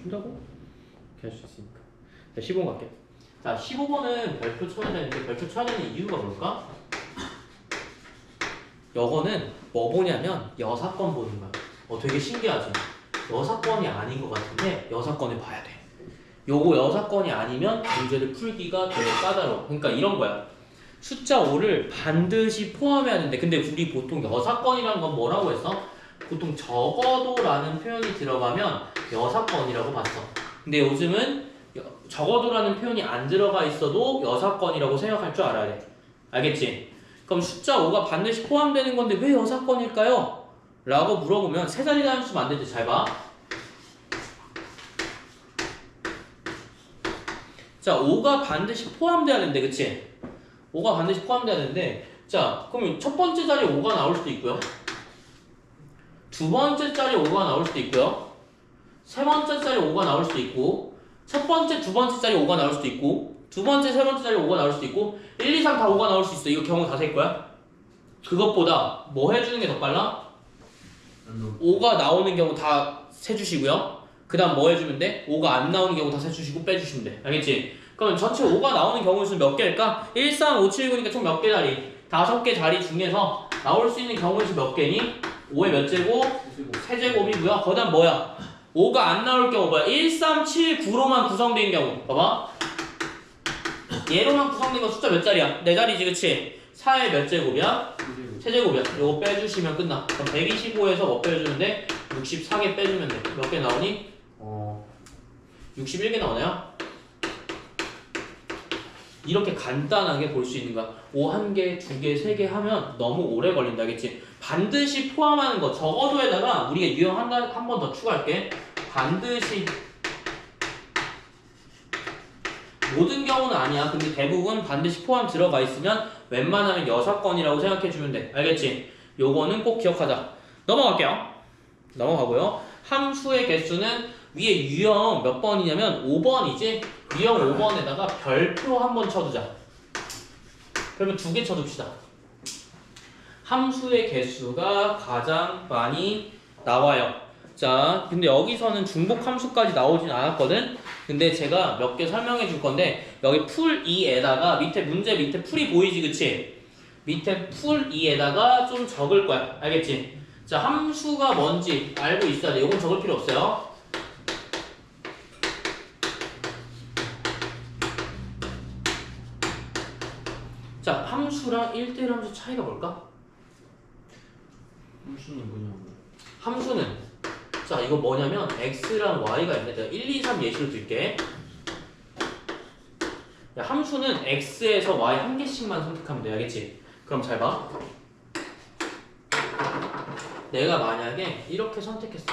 준다고? 이렇게 할 수 있으니까. 자, 15번 갈게. 자, 15번은 별표 쳐야 되는데 별표 쳐야 되는 이유가 뭘까? 요거는 뭐 보냐면 여사건 보는 거야. 되게 신기하지? 여사건이 아닌 것 같은데 여사건을 봐야 돼. 요거 여사건이 아니면 문제를 풀기가 되게 까다로워. 그러니까 이런 거야. 숫자 5를 반드시 포함해야 되는데 근데 우리 보통 여사건이란 건 뭐라고 했어? 보통 적어도라는 표현이 들어가면 여사건이라고 봤어. 근데 요즘은 적어도라는 표현이 안 들어가 있어도 여사건이라고 생각할 줄 알아야 돼. 알겠지? 그럼 숫자 5가 반드시 포함되는 건데 왜 여사건일까요? 라고 물어보면 세 자리 단수면 안 되지. 잘 봐. 자, 5가 반드시 포함돼야 되는데, 그치? 5가 반드시 포함돼야 되는데, 자, 그럼 첫 번째 자리에 5가 나올 수도 있고요. 두 번째 자리에 5가 나올 수도 있고요. 세 번째 자리에 5가 나올 수도 있고, 첫 번째, 두 번째 자리에 5가 나올 수도 있고, 두 번째, 세 번째 자리에 5가 나올 수도 있고, 1, 2, 3 다 5가 나올 수 있어. 이거 경우 다 셀 거야. 그것보다 뭐 해주는 게 더 빨라? 5가 나오는 경우 다 세주시고요. 그 다음 뭐 해주면 돼? 5가 안 나오는 경우 다 세주시고 빼주시면 돼. 알겠지? 그럼 전체 5가 나오는 경우 수는 몇 개일까? 1, 3, 5, 7, 9니까 총 몇 개 자리? 5개 자리 중에서 나올 수 있는 경우 수 몇 개니? 5의 몇 제곱? 세제곱이고요. 그 다음 뭐야? 5가 안 나올 경우 뭐야? 1, 3, 7, 9로만 구성된 경우. 봐봐. 얘로만 구성된 건 숫자 몇 자리야? 4자리지, 그치? 4의 몇 제곱이야? 세제곱이야. 요거 빼주시면 끝나. 그럼 125에서 뭐 빼주는데 64개 빼주면 돼. 몇 개 나오니? 61개 나오나요? 이렇게 간단하게 볼 수 있는 거야. 5 1개, 2개, 3개 하면 너무 오래 걸린다. 알겠지? 반드시 포함하는 거. 적어도에다가 우리가 유형 한 번 더 추가할게. 반드시. 모든 경우는 아니야. 근데 대부분 반드시 포함 들어가 있으면 웬만하면 여사건이라고 생각해주면 돼. 알겠지? 요거는 꼭 기억하자. 넘어갈게요. 넘어가고요. 함수의 개수는 위에 유형 몇 번이냐면 5번이지? 유형 5번에다가 별표 한번 쳐두자. 그러면 2개 쳐둡시다. 함수의 개수가 가장 많이 나와요. 자, 근데 여기서는 중복 함수까지 나오진 않았거든? 근데 제가 몇 개 설명해 줄 건데, 여기 풀 2에다가 문제 밑에 풀이 보이지, 그치? 밑에 풀 2에다가 좀 적을 거야. 알겠지? 자, 함수가 뭔지 알고 있어야 돼. 이건 적을 필요 없어요. 자, 함수랑 1대1 함수 차이가 뭘까? 함수는 뭐냐고. 함수는 자, 이거 뭐냐면 x랑 y가 있는데 내가 1, 2, 3 예시로 들게. 야, 함수는 x에서 y 한 개씩만 선택하면 돼. 알겠지? 그럼 잘 봐. 내가 만약에 이렇게 선택했어.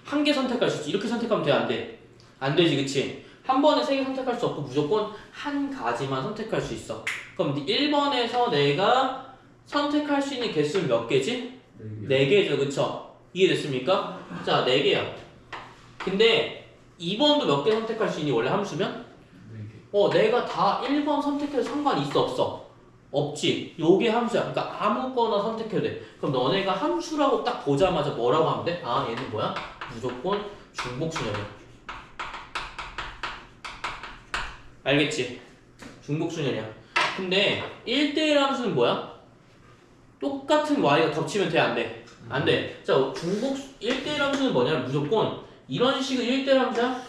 한 개 선택할 수 있지. 이렇게 선택하면 돼? 안 돼? 안 되지, 그치? 한 번에 3개 선택할 수 없고 무조건 한 가지만 선택할 수 있어. 그럼 1번에서 내가 선택할 수 있는 개수는 몇 개지? 4개죠, 그쵸? 이해됐습니까? 자, 4개야. 근데 2번도 몇 개 선택할 수 있니? 원래 함수면? 4개. 내가 다 1번 선택해도 상관이 있어, 없어? 없지. 요게 함수야. 그러니까 아무거나 선택해도 돼. 그럼 너네가 함수라고 딱 보자마자 뭐라고 하면 돼? 아, 얘는 뭐야? 무조건 중복순열이야. 알겠지? 중복순열이야. 근데 1대1 함수는 뭐야? 똑같은 y가 겹치면 돼, 안 돼? 안 돼. 자, 중복 1대1 함수는 뭐냐면 무조건 이런 식의 1대1 함수야?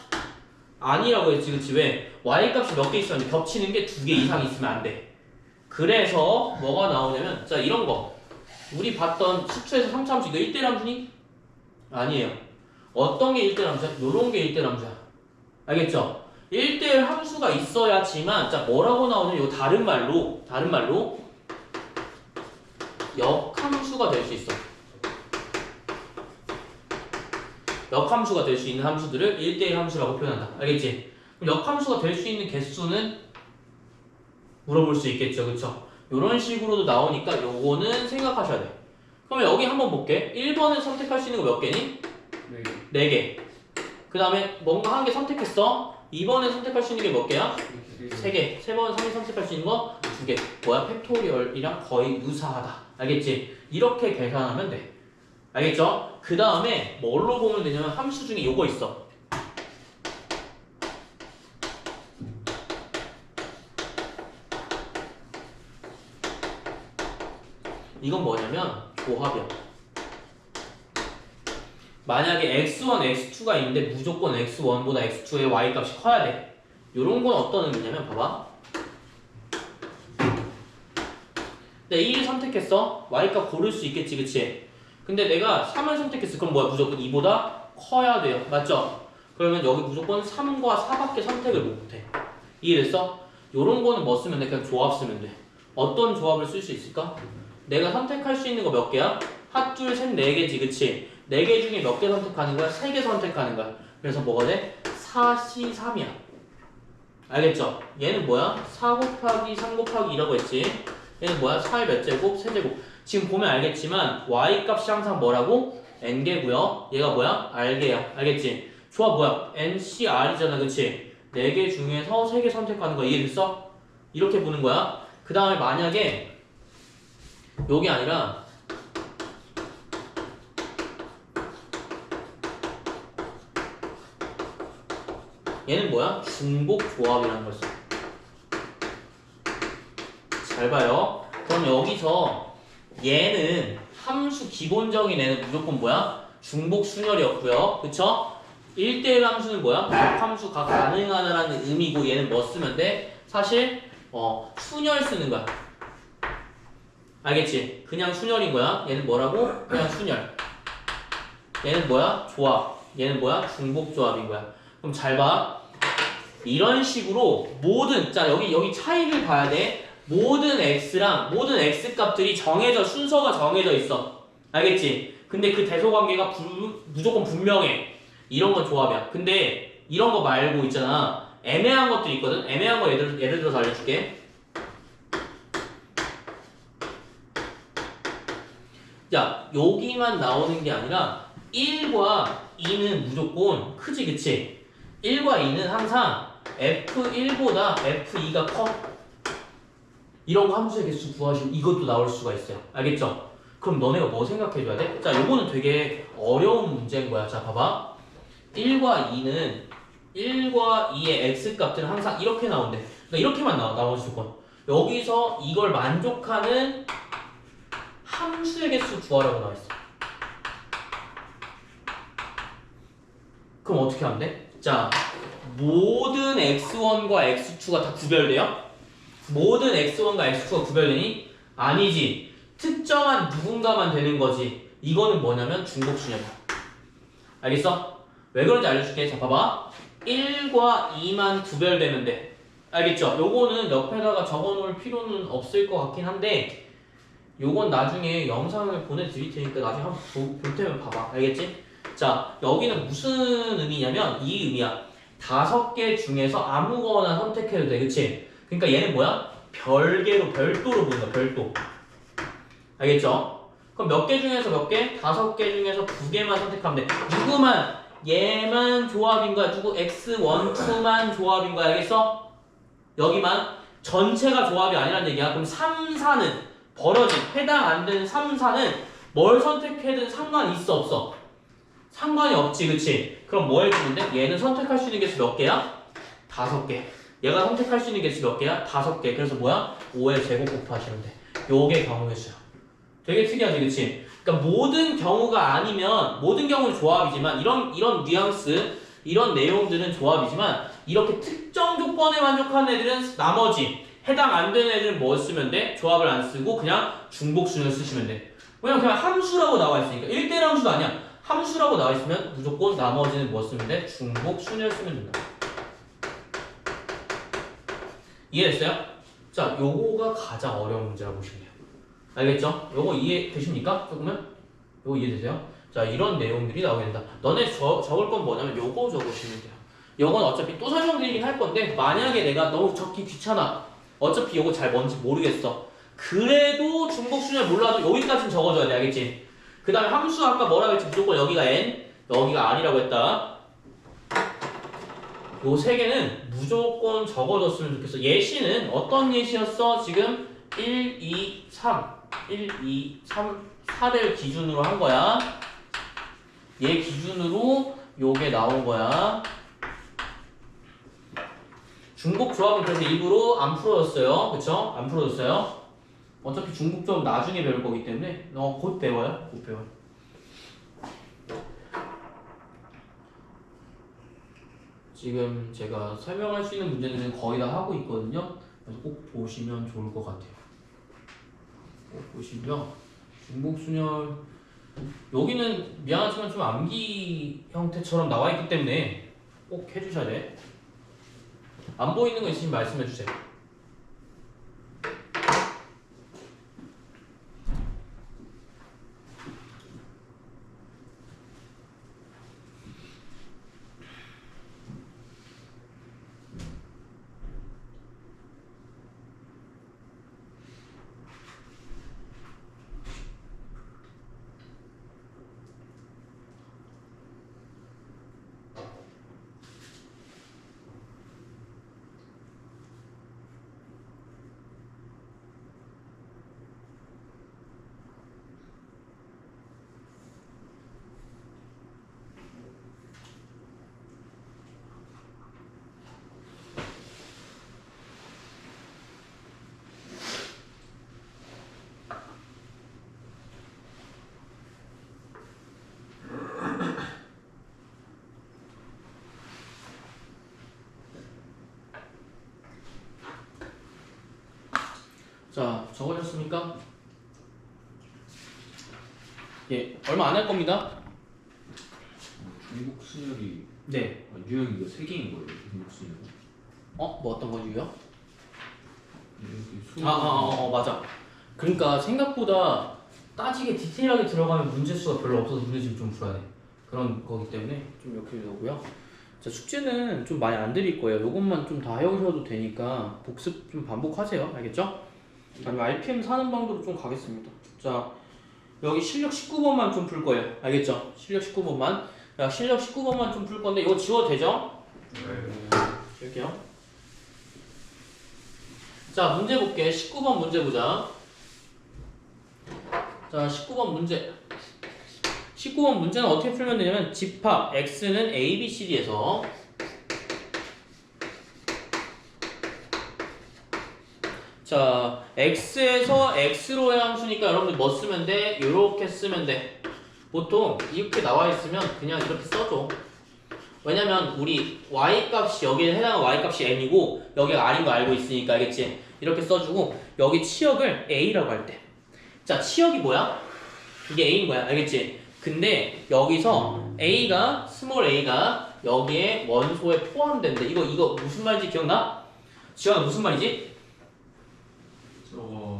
아니라고 했지, 그치? 왜? y 값이 몇 개 있었는데 겹치는 게 2개 이상 있으면 안 돼. 그래서 뭐가 나오냐면, 자, 이런 거. 우리 봤던 수초에서 3차 함수, 이거 1대1 함수니? 아니에요. 어떤 게 1대1 함수야? 요런 게 1대1 함수야. 알겠죠? 1대1 함수가 있어야지만, 자, 뭐라고 나오냐면, 이거 다른 말로 역함수가 될 수 있어. 역함수가 될 수 있는 함수들을 1대1 함수라고 표현한다. 알겠지? 그럼 역함수가 될 수 있는 개수는 물어볼 수 있겠죠, 그쵸? 이런 식으로도 나오니까 요거는 생각하셔야 돼. 그럼 여기 한번 볼게. 1번을 선택할 수 있는 거 몇 개니? 4개. 4개. 그 다음에 뭔가 한 개 선택했어. 2번에 선택할 수 있는 게 몇 개야? 3개. 3번, 3개 선택할 수 있는 거 2개. 뭐야? 팩토리얼이랑 거의 유사하다. 알겠지? 이렇게 계산하면 돼. 알겠죠? 그 다음에 뭘로 보면 되냐면 함수 중에 요거 있어. 이건 뭐냐면 조합이야. 만약에 x1, x2가 있는데 무조건 x1보다 x2의 y값이 커야 돼. 요런 건 어떤 의미냐면 봐봐. 내가 1을 선택했어. y값 고를 수 있겠지, 그치? 근데 내가 3을 선택했어. 그럼 뭐야? 무조건 2보다 커야 돼요. 맞죠? 그러면 여기 무조건 3과 4밖에 선택을 못해. 이해됐어? 요런 거는 뭐 쓰면 돼? 그냥 조합 쓰면 돼. 어떤 조합을 쓸 수 있을까? 내가 선택할 수 있는 거 몇 개야? 핫, 둘, 셋, 네 개지, 그치? 4개 중에 몇 개 선택하는 거야? 3개 선택하는 거야. 그래서 뭐가 돼? 4C3이야. 알겠죠? 얘는 뭐야? 4 곱하기 3 곱하기 2라고 했지? 얘는 뭐야? 4의 몇 제곱? 세제곱. 지금 보면 알겠지만 y값이 항상 뭐라고? n개고요. 얘가 뭐야? r개야. 알겠지? 조합 뭐야? ncr이잖아, 그치? 4개 중에서 3개 선택하는 거야. 이해됐어? 이렇게 보는 거야. 그 다음에 만약에 요게 아니라 얘는 뭐야? 중복 조합이라는 걸 써. 잘 봐요. 그럼 여기서 얘는 함수 기본적인 애는 무조건 뭐야? 중복 순열이었고요. 그쵸? 1대1 함수는 뭐야? 격함수 가 가능하다라는 의미고 얘는 뭐 쓰면 돼? 사실 순열 쓰는 거야. 알겠지? 그냥 순열인 거야. 얘는 뭐라고? 그냥 순열. 얘는 뭐야? 조합. 얘는 뭐야? 중복 조합인 거야. 그럼 잘 봐. 이런 식으로 모든, 자, 여기 차이를 봐야 돼. 모든 x랑 모든 x 값들이 순서가 정해져 있어. 알겠지? 근데 그 대소관계가 무조건 분명해. 이런 건 조합이야. 근데 이런 거 말고 있잖아. 애매한 것들이 있거든? 애매한 거 예를 들어서 알려줄게. 자, 여기만 나오는 게 아니라 1과 2는 무조건 크지, 그치? 1과 2는 항상 F1보다 F2가 커. 이런 거 함수의 개수 구하시면 이것도 나올 수가 있어요. 알겠죠? 그럼 너네가 뭐 생각해줘야 돼? 자, 요거는 되게 어려운 문제인 거야. 자, 봐봐. 1과 2의 x값들은 항상 이렇게 나온대. 그러니까 이렇게만 나와 무조건. 여기서 이걸 만족하는 함수의 개수 구하라고 나와있어. 그럼 어떻게 하면 돼? 자, 모든 x1과 x2가 다 구별돼요? 모든 x1과 x2가 구별되니? 아니지. 특정한 누군가만 되는 거지. 이거는 뭐냐면 중복순열이야. 알겠어? 왜 그런지 알려줄게. 자, 봐봐. 1과 2만 구별되면 돼. 알겠죠? 요거는 옆에다가 적어놓을 필요는 없을 것 같긴 한데 요건 나중에 영상을 보내드릴 테니까 나중에 한번 볼 테면 봐봐. 알겠지? 자, 여기는 무슨 의미냐면 이 의미야. 5개 중에서 아무거나 선택해도 돼. 그치? 그러니까 얘는 뭐야? 별도로 보는 거야. 별도. 알겠죠? 그럼 몇 개 중에서 몇 개? 5개 중에서 2개만 선택하면 돼. 누구만? 얘만 조합인 거야. 누구? x1, 2만 조합인 거야. 알겠어? 여기만 전체가 조합이 아니란 얘기야. 그럼 3, 4는 벌어진 해당 안 되는 3, 4는 뭘 선택해든 상관이 있어 없어? 상관이 없지, 그치? 그럼 뭐 해주면 돼? 얘는 선택할 수 있는 개수 몇 개야? 5개. 얘가 선택할 수 있는 개수 몇 개야? 5개. 그래서 뭐야? 5의 제곱 곱하시면 돼. 요게 경우의 수야. 되게 특이하지, 그치? 그러니까 모든 경우가 아니면 모든 경우는 조합이지만 이런 뉘앙스, 이런 내용들은 조합이지만 이렇게 특정 조건에 만족하는 애들은 나머지 해당 안 되는 애들은 뭐 쓰면 돼? 조합을 안 쓰고 그냥 중복순을 쓰시면 돼. 왜냐면 그냥 함수라고 나와 있으니까 1대1 함수도 아니야. 함수라고 나와 있으면 무조건 나머지는 뭐 쓰면 돼? 중복순을 쓰면 된다. 이해됐어요? 자, 요거가 가장 어려운 문제라고 보시면 돼요. 알겠죠? 요거 이해되십니까? 조금은? 요거 이해되세요? 자, 이런 내용들이 나오게 된다. 너네 적을 건 뭐냐면 요거 적으시면 돼요. 요건 어차피 또 설명드리긴 할 건데 만약에 내가 너무 적기 귀찮아. 어차피 요거 잘 뭔지 모르겠어. 그래도 중복순열 몰라도 여기까지는 적어줘야 돼. 알겠지? 그 다음에 함수 아까 뭐라고 했지? 무조건 여기가 n, 여기가 r이라고 했다. 요 세 개는 무조건 적어줬으면 좋겠어. 예시는 어떤 예시였어? 지금 1, 2, 3, 1, 2, 3, 8을 기준으로 한 거야. 얘 기준으로 요게 나온 거야. 중복 조합은 그래서 일부러 안 풀어줬어요. 그쵸? 안 풀어줬어요. 어차피 중복 조합 나중에 배울 거기 때문에 곧 배워요. 곧 배워요. 지금 제가 설명할 수 있는 문제들은 거의 다 하고 있거든요. 그래서 꼭 보시면 좋을 것 같아요. 꼭 보시면 중복순열 여기는 미안하지만 좀 암기 형태처럼 나와 있기 때문에 꼭 해주셔야 돼. 안 보이는 거 있으시면 말씀해 주세요. 자, 적어졌습니까? 예, 얼마 안 할 겁니다. 중복 순열이 네. 유형이 이거 3개인 거예요. 중복 순열. 뭐 어떤 거지요? 여기 맞아. 그러니까 생각보다 따지게 디테일하게 들어가면 문제 수가 별로 없어서 문제 지금 좀 풀어야 돼. 그런 거기 때문에 좀 이렇게 되고요. 자, 숙제는 좀 많이 안 드릴 거예요. 요것만 좀 다 해오셔도 되니까 복습 좀 반복하세요. 알겠죠? 아니면 RPM 사는 방도로 좀 가겠습니다. 자, 여기 실력 19번만 좀 풀 거예요. 알겠죠? 실력 19번만. 야, 실력 19번만 좀 풀 건데 이거 지워도 되죠? 네. 지울게요. 자, 문제 볼게. 19번 문제 보자. 자, 19번 문제. 19번 문제는 어떻게 풀면 되냐면 집합 x는 a, b, c, d에서 자, x에서 x로의 함수니까 여러분들 뭐 쓰면 돼? 요렇게 쓰면 돼. 보통 이렇게 나와 있으면 그냥 이렇게 써줘. 왜냐면 우리 y값이 여기에 해당하는 y값이 n이고 여기가 r인 거 알고 있으니까 알겠지? 이렇게 써주고 여기 치역을 a라고 할 때. 자, 치역이 뭐야? 이게 a인 거야. 알겠지? 근데 여기서 a가 스몰 a가 여기에 원소에 포함된대. 이거 무슨 말인지 기억나? 지원아 무슨 말이지? 저거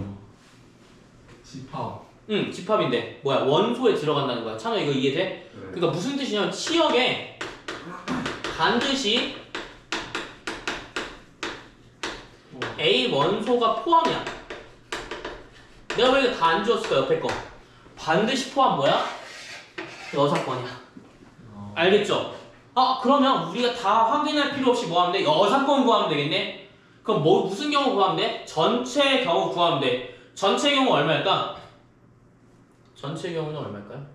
집합. 응, 집합인데 뭐야? 원소에 들어간다는 거야. 찬호 이거 이해돼? 네. 그러니까 무슨 뜻이냐면 치역에 반드시 A 원소가 포함이야. 내가 왜 다 안 지웠을까 옆에 거? 반드시 포함 뭐야? 여사건이야. 알겠죠? 그러면 우리가 다 확인할 필요 없이 뭐 하면 돼? 여사건 구하면 되겠네? 그럼 무슨 경우 구하면 돼? 전체 경우 구하면 돼. 전체 경우 얼마일까? 전체 경우는 얼마일까요?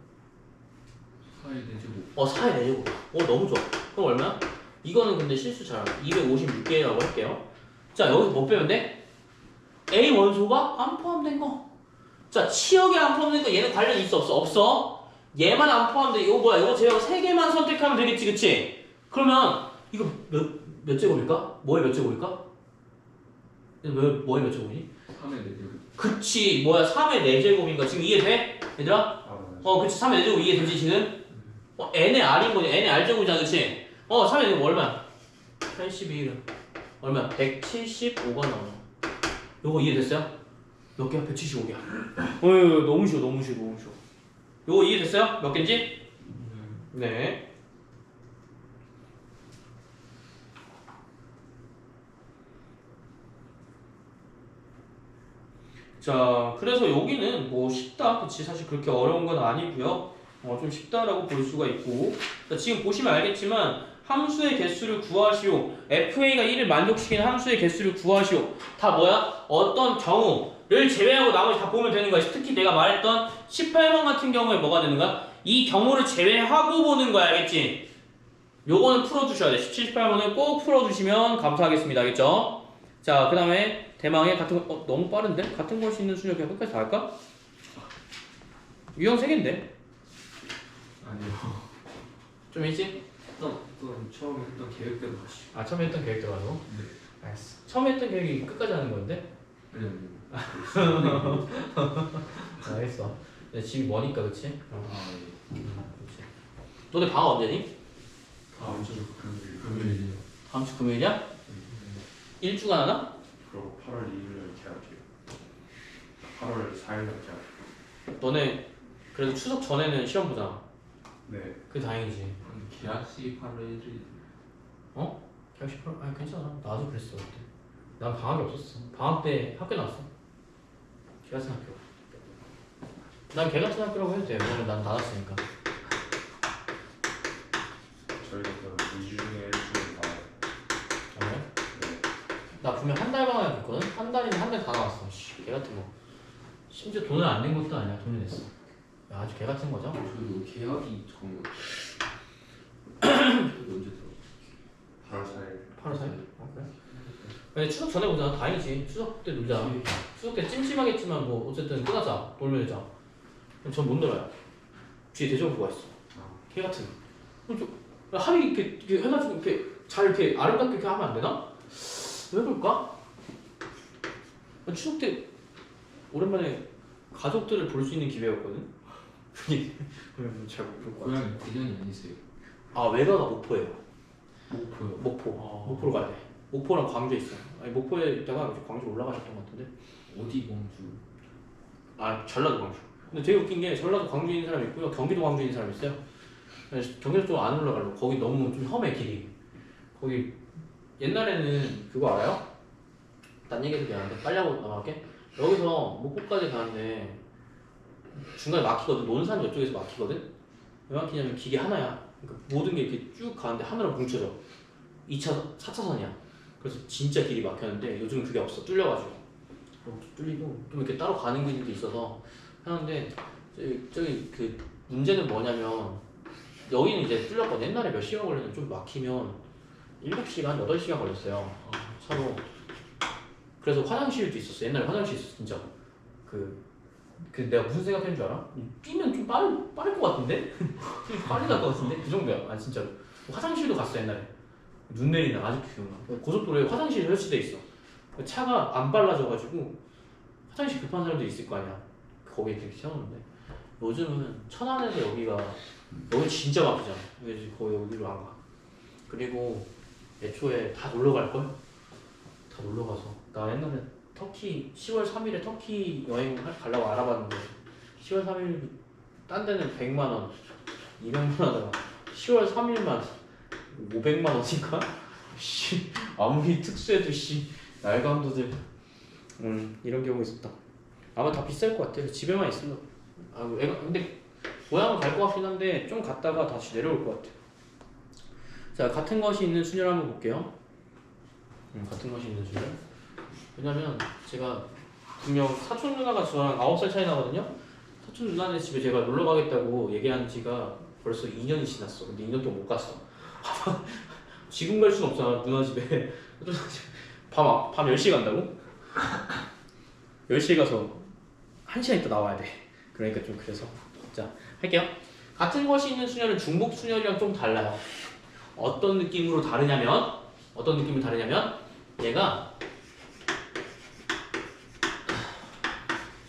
4의 4제곱. 4의 4제곱. 너무 좋아. 그럼 얼마야? 이거는 근데 실수 잘 256개라고 할게요. 자, 여기서 뭐 빼면 돼? A 원소가 안 포함된 거. 자, 치역에 안 포함된 거 얘는 관련 있어 없어? 없어. 얘만 안 포함돼. 이거 뭐야? 이거 제가 3개만 선택하면 되겠지, 그치? 그러면 이거 몇 제곱일까? 뭐의 몇 제곱일까? 뭐의 몇 제곱이지? 3의 4제곱. 그치, 뭐야? 3의 4제곱인가? 지금 이해돼? 얘들아? 그치, 3의 4제곱 이해되지 지금? n의 r인 거지. n의 r제곱이잖아, 그치? 3의 4제곱 얼마야? 82는 얼마야? 175가 나와. 요거 이해됐어요? 몇 개야? 175개야. 너무 쉬워, 너무 쉬워, 너무 쉬워. 요거 이해됐어요? 몇 개인지? 네. 자, 그래서 여기는 뭐 쉽다, 그치? 사실 그렇게 어려운 건 아니고요. 좀 쉽다라고 볼 수가 있고 자, 지금 보시면 알겠지만 함수의 개수를 구하시오. FA가 1을 만족시키는 함수의 개수를 구하시오. 다 뭐야? 어떤 경우를 제외하고 나머지 다 보면 되는 거야. 특히 내가 말했던 18번 같은 경우에 뭐가 되는 거야? 이 경우를 제외하고 보는 거야. 알겠지? 요거는 풀어주셔야 돼. 17, 18번을 꼭 풀어주시면 감사하겠습니다. 알겠죠? 자, 그 다음에 대망의 같은 거, 너무 빠른데? 같은 것이 있는 수열 그냥 끝까지 다 할까? 유형 3개인데? 아니요. 좀 일찍? 또 처음에 했던 계획대로 가시죠. 아, 처음에 했던 계획대로 하고? 네. 알았어. 처음에 했던 계획이 끝까지 하는 건데? 아니요. 알겠어. 집이 머니까, 그치? 아 예. 그치. 너네 방학 언제니? 다음 주 금요일이요. 다음 주 금요일이야? 일주간 하나? 그리고 8월 2일날 계약해요. 8월 4일날 계약. 너네 그래도 추석 전에는 시험 보잖아. 네. 그게 다행이지. 계약시 8월 1일. 어? 계약식 풀? 아니 괜찮아. 나도 그랬어 그때. 난 방학이 없었어. 방학 때 학교 나왔어. 개 같은 학교. 난 개 같은 학교라고 해도 돼. 왜냐면 난 나왔으니까. 저희가 그럼 2주 중에 1주는 나와요. 그래? 네. 나 분명 한 달 방학 있거든? 한 달이면 한 달 다 나왔어. 씨, 개 같은 거. 심지어 돈을 안 낸 것도 아니야. 돈을 냈어. 야, 아주 개 같은 거죠? 저도 계약이 처음. 언제 들어? 8월 4일. 8월 4일? 아, 그래? 근데 추석 전에 보자. 다행이지. 추석 때 놀자. 추석 때 찜찜하겠지만 뭐 어쨌든 끝나자. 놀자. 전 못 놀아요. 뒤에 대정부가 있어. 개 같은. 합의 이렇게 해가지고 이렇게 잘 이렇게 아름답게 이렇게 하면 안 되나? 왜 그럴까? 추석 때 오랜만에 가족들을 볼 수 있는 기회였거든. 잘못 볼 것 같아. 고향이 대전이 아니세요? 아 외가가 목포예요. 목포요. 목포. 아. 목포로 가야 돼. 목포랑 광주에 있어. 아니 목포에 있다가 이제 광주 올라가셨던 것 같은데. 어디 공주? 아 전라도 광주. 근데 되게 웃긴 게 전라도 광주에 있는 사람이 있고요. 경기도 광주에 있는 사람이 있어요. 경기도 쪽 안 올라가려고. 거기 너무 좀 험해 길이. 거기 옛날에는 그거 알아요? 딴 얘기도 미안한데 빨리 하고 넘어갈게. 여기서 목포까지 가는데 중간에 막히거든. 논산 저쪽에서 막히거든. 왜 막히냐면 기계 하나야. 그러니까 모든 게 이렇게 쭉 가는데 하나로 뭉쳐져. 2차선, 4차선이야. 그래서 진짜 길이 막혔는데 요즘 그게 없어. 뚫려가지고. 뚫리고 좀 이렇게 따로 가는 길도 있어서 하는데 저기 그 문제는 뭐냐면 여기는 이제 뚫렸거든. 옛날에 몇 시간 걸렸는데 좀 막히면 7시간, 8시간 걸렸어요. 차로. 그래서 화장실도 있었어. 옛날에 화장실 있었어. 진짜. 그 내가 무슨 생각했는 줄 알아? 뛰면 좀 빠를 것 같은데? 좀 빨리 갈 것 같은데? 그 정도야. 아 진짜로. 화장실도 갔어 옛날에. 눈 내리는 아직도 기억나. 고속도로에 화장실이 설치돼 있어. 차가 안 빨라져가지고 화장실 급한 사람들이 있을 거 아니야. 거기에 이렇게 세워놓는데 요즘은 천안에서 여기 진짜 막히잖아. 그래서 거의 여기로 안 가. 그리고 애초에 다 놀러 갈걸? 다 놀러 가서 나 옛날에 터키 10월 3일에 터키 여행 가려고 알아봤는데 10월 3일 딴 데는 100만 원, 200만 원 하다가 10월 3일만 500만 원인가? 씨 아무리 특수해도 씨 날강도들 이런 경우 있었다. 아마 다 비쌀 것 같아. 집에만 있으면 애가 근데 고향은 갈 것 같긴 한데 좀 갔다가 다시 내려올 것 같아. 자 같은 것이 있는 순열 한번 볼게요. 같은 것이 있는 순열. 왜냐면 제가 분명 사촌 누나가 저랑 9살 차이 나거든요. 사촌 누나네 집에 제가 놀러 가겠다고 얘기한 지가 벌써 2년이 지났어. 근데 2년 동안 못 갔어. 지금 갈 순 없잖아 누나 집에. 밤 10시에 간다고? 10시에 가서 1시간 있다 나와야 돼. 그러니까 좀 그래서 자 할게요. 같은 것이 있는 순열은 중복 순열이랑 좀 달라요. 어떤 느낌으로 다르냐면 얘가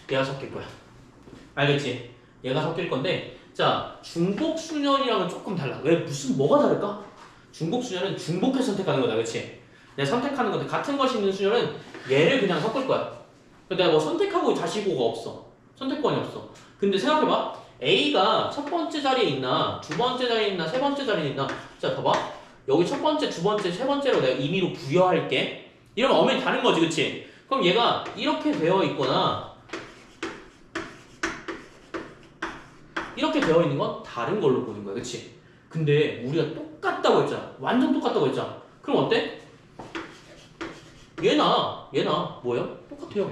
섞일 거야. 알겠지? 얘가 섞일 건데 자 중복 순열이랑은 조금 달라. 왜 뭐가 다를까? 중복 순열은 중복해서 선택하는 거다. 그렇지? 내가 선택하는 건데 같은 것이 있는 순열은 얘를 그냥 섞을 거야. 내가 뭐 선택하고 자시고가 없어. 선택권이 없어. 근데 생각해봐. A가 첫 번째 자리에 있나 두 번째 자리에 있나 세 번째 자리에 있나. 자 봐봐. 여기 첫 번째, 두 번째, 세 번째로 내가 임의로 부여할게. 이러면 엄연히 다른 거지, 그치? 그럼 얘가 이렇게 되어 있거나 이렇게 되어 있는 건 다른 걸로 보는 거야, 그치? 근데 우리가 똑같다고 했잖아. 완전 똑같다고 했잖아. 그럼 어때? 얘나 뭐예요? 똑같아요.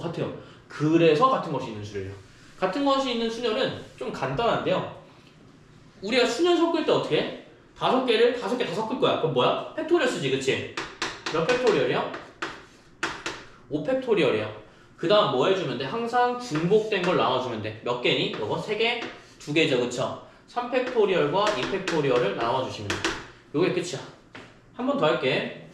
같아요. 그래서 같은 것이 있는 수열이에요. 같은 것이 있는 수열은 좀 간단한데요. 우리가 수열 섞을 때 어떻게 해? 5개를 5개 다 섞을 거야. 그럼 뭐야? 팩토리얼 쓰지, 그치? 몇 팩토리얼이야? 5팩토리얼이야. 그 다음 뭐 해주면 돼? 항상 중복된 걸 나눠주면 돼. 몇 개니? 요거 3개? 2개죠, 그쵸? 3팩토리얼과 2팩토리얼을 나눠주시면 돼. 요게 끝이야. 한 번 더 할게.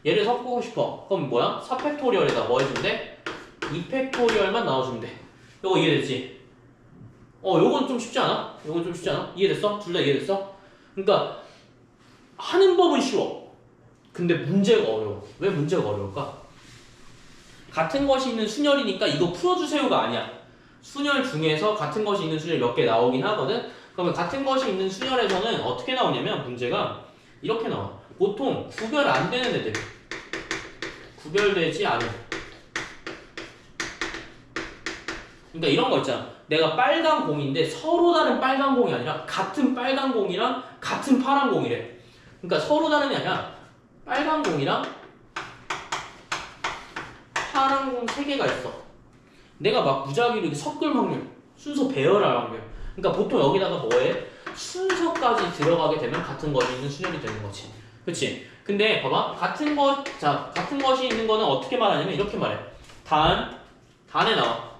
얘를 섞고 싶어. 그럼 뭐야? 4팩토리얼에다 뭐 해주면 돼? 2팩토리얼만 나눠주면 돼. 요거 이해됐지? 요건 좀 쉽지 않아? 요건 좀 쉽지 않아? 이해됐어? 둘 다 이해됐어? 그러니까 하는 법은 쉬워. 근데 문제가 어려워. 왜 문제가 어려울까? 같은 것이 있는 순열이니까 이거 풀어주세요가 아니야. 순열 중에서 같은 것이 있는 순열이 몇 개 나오긴 하거든? 그러면 같은 것이 있는 순열에서는 어떻게 나오냐면 문제가 이렇게 나와. 보통 구별 안 되는 애들. 구별되지 않은. 그러니까 이런 거 있잖아. 내가 빨간 공인데 서로 다른 빨간 공이 아니라 같은 빨간 공이랑 같은 파란 공이래. 그러니까 서로 다른 게 아니라 빨간 공이랑 파란 공 3개가 있어. 내가 막 무작위로 이렇게 섞을 확률, 순서 배열할 확률. 그러니까 보통 여기다가 뭐해? 순서까지 들어가게 되면 같은 것이 있는 순열이 되는 거지. 그치? 근데 봐봐. 같은 것이 있는 거는 어떻게 말하냐면 이렇게 말해. 단에 나와.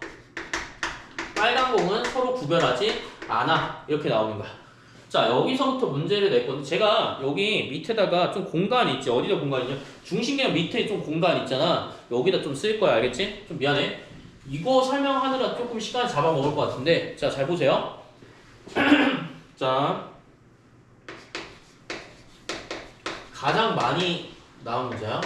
빨간 공은 서로 구별하지 않아. 이렇게 나오는 거야. 자, 여기서부터 문제를 낼 건데 제가 여기 밑에다가 좀 공간이 있지. 어디다 공간이 있냐? 중심계열 밑에 좀 공간 있잖아. 여기다 좀 쓸 거야. 알겠지? 좀 미안해. 이거 설명하느라 조금 시간 잡아먹을 것 같은데 자, 잘 보세요. 자, 가장 많이 나온 문제야.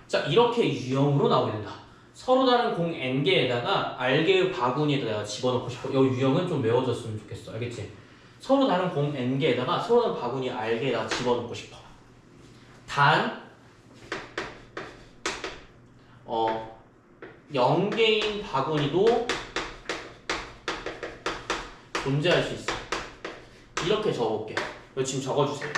자, 이렇게 유형으로 나오게 된다. 서로 다른 공 n개에다가 R개의 바구니에다 내가 집어넣고 싶어. 이 유형은 좀 외워졌으면 좋겠어. 알겠지? 서로 다른 공 n개에다가 서로 다른 바구니 R개에다가 집어넣고 싶어. 단 0개인 바구니도 존재할 수 있어. 이렇게 적어볼게. 이거 지금 적어주세요.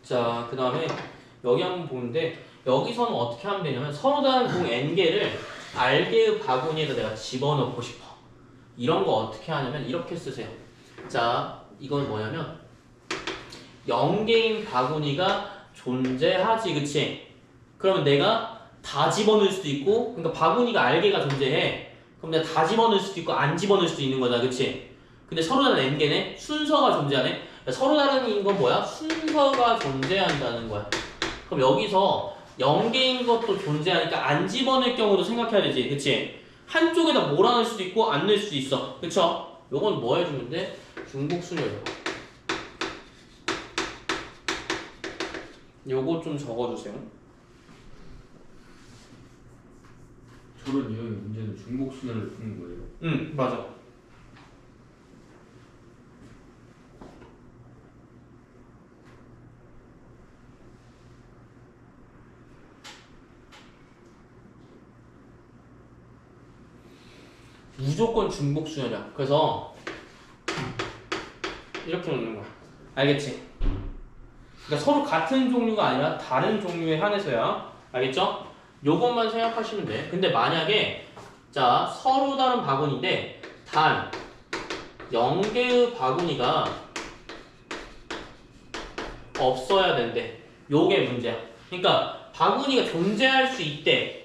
자, 그 다음에 여기 한번 보는데 여기서는 어떻게 하면 되냐면 서로 다른 공 n개를 R개의 바구니에다 내가 집어넣고 싶어. 이런 거 어떻게 하냐면 이렇게 쓰세요. 자, 이건 뭐냐면 0개인 바구니가 존재하지, 그치? 그러면 내가 다 집어넣을 수도 있고, 그러니까 바구니가 R개가 존재해. 그럼 내가 다 집어넣을 수도 있고 안 집어넣을 수도 있는 거다, 그치? 근데 서로 다른 n개네? 순서가 존재하네? 서로 다른 건 뭐야? 순서가 존재한다는 거야. 그럼 여기서 0개인 것도 존재하니까 안 집어넣을 경우도 생각해야 되지, 그치? 한쪽에다 몰아넣을 수도 있고 안 넣을 수도 있어, 그쵸? 요건 뭐 해주면 돼? 중복순열. 요거 좀 적어주세요. 저런 유형의 문제는 중복순열을 푸는 거예요. 응, 맞아. 무조건 중복순열이야. 그래서 이렇게 놓는 거야. 알겠지? 그러니까 서로 같은 종류가 아니라 다른 종류에 한해서야. 알겠죠? 요것만 생각하시면 돼. 근데 만약에 자, 서로 다른 바구니인데 단 0개의 바구니가 없어야 된대. 요게 문제야. 그러니까 바구니가 존재할 수 있대.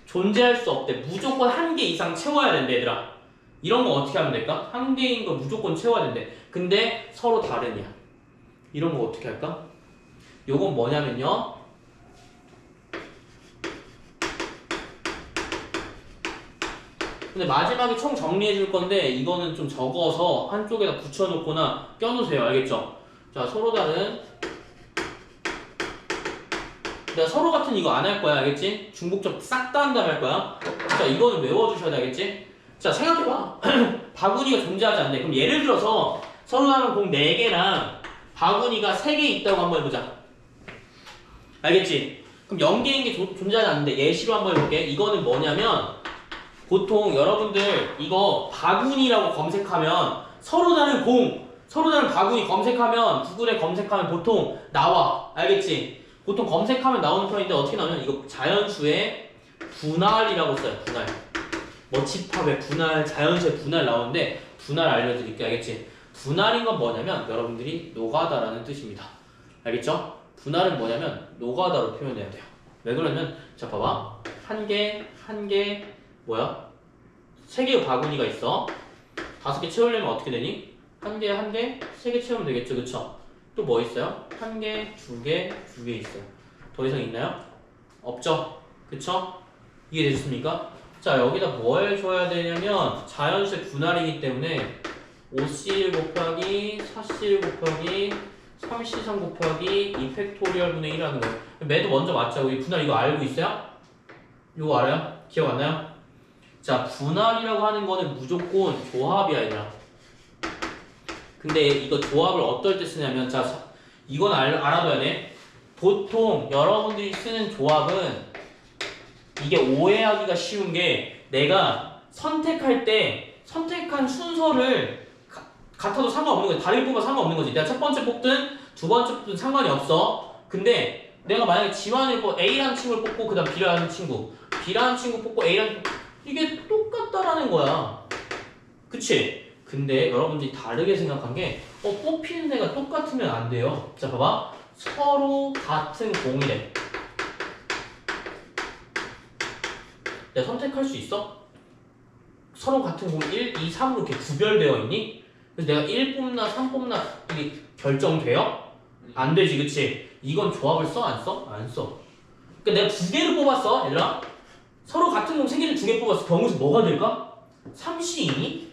존재할 수 없대. 무조건 1개 이상 채워야 된대, 얘들아. 이런 거 어떻게 하면 될까? 1개인 거 무조건 채워야 된대. 근데 서로 다르냐. 이런 거 어떻게 할까? 요건 뭐냐면요. 근데 마지막에 총 정리해 줄 건데 이거는 좀 적어서 한쪽에다 붙여놓거나 껴놓으세요. 알겠죠? 자, 서로 다른. 내가 서로 같은 이거 안 할 거야, 알겠지? 중복점 싹 다 한다면 할 거야. 자, 이거는 외워주셔야 돼, 알겠지? 자, 생각해봐. 바구니가 존재하지 않네. 그럼 예를 들어서 서로 다른 공 4개랑 바구니가 3개 있다고 한번 해보자. 알겠지? 그럼 0개인 게 존재하지 않는데 예시로 한번 해볼게. 이거는 뭐냐면 보통 여러분들 이거 바구니라고 검색하면 서로 다른 공, 서로 다른 바구니 검색하면 구글에 검색하면 보통 나와. 알겠지? 보통 검색하면 나오는 편인데 어떻게 나오면 이거 자연수의 분할이라고 써요. 분할. 뭐 집합의 분할, 자연수의 분할 나오는데 분할 알려드릴게. 알겠지? 분할인 건 뭐냐면 여러분들이 노가다라는 뜻입니다. 알겠죠? 분할은 뭐냐면 노가다로 표현해야 돼요. 왜 그러냐면 자 봐봐. 한 개 뭐야? 3개의 바구니가 있어. 5개 채우려면 어떻게 되니? 한 개, 3개 채우면 되겠죠, 그쵸? 또 뭐 있어요? 1개, 2개, 2개 있어요. 더 이상 있나요? 없죠? 그쵸? 이해되셨습니까? 자, 여기다 뭘 줘야 되냐면 자연수의 분할이기 때문에 5C1 곱하기 4C1 곱하기 3C3 곱하기 2팩토리얼 분의 1 하는 거예요. 매도 먼저 맞자고. 이 분할 이거 알고 있어요? 이거 알아요? 기억 안 나요? 자, 분할이라고 하는 거는 무조건 조합이야, 얘들아. 근데 이거 조합을 어떨 때 쓰냐면, 자, 이건 알아둬야 돼. 보통 여러분들이 쓰는 조합은 이게 오해하기가 쉬운 게 내가 선택할 때 선택한 순서를 같아도 상관없는 거지. 다르게 뽑아 상관없는 거지. 내가 첫 번째 뽑든 두 번째 뽑든 상관이 없어. 근데 내가 만약에 지환을 뽑고 A라는 친구를 뽑고 그 다음 B라는 친구 뽑고 A라는 이게 똑같다라는 거야. 그치? 근데 여러분들이 다르게 생각한 게 뽑히는 데가 똑같으면 안 돼요. 자 봐봐. 서로 같은 공이래. 내가 선택할 수 있어? 서로 같은 공 1, 2, 3으로 이렇게 구별되어 있니? 그래서 내가 1 뽑나 3 뽑나 이게 결정돼요? 안 되지, 그치? 이건 조합을 써? 안 써? 안 써. 그러니까 내가 2개를 뽑았어, 얘들아. 서로 같은 공 3개를 2개 뽑았어. 경우에서 뭐가 될까? 3C이니?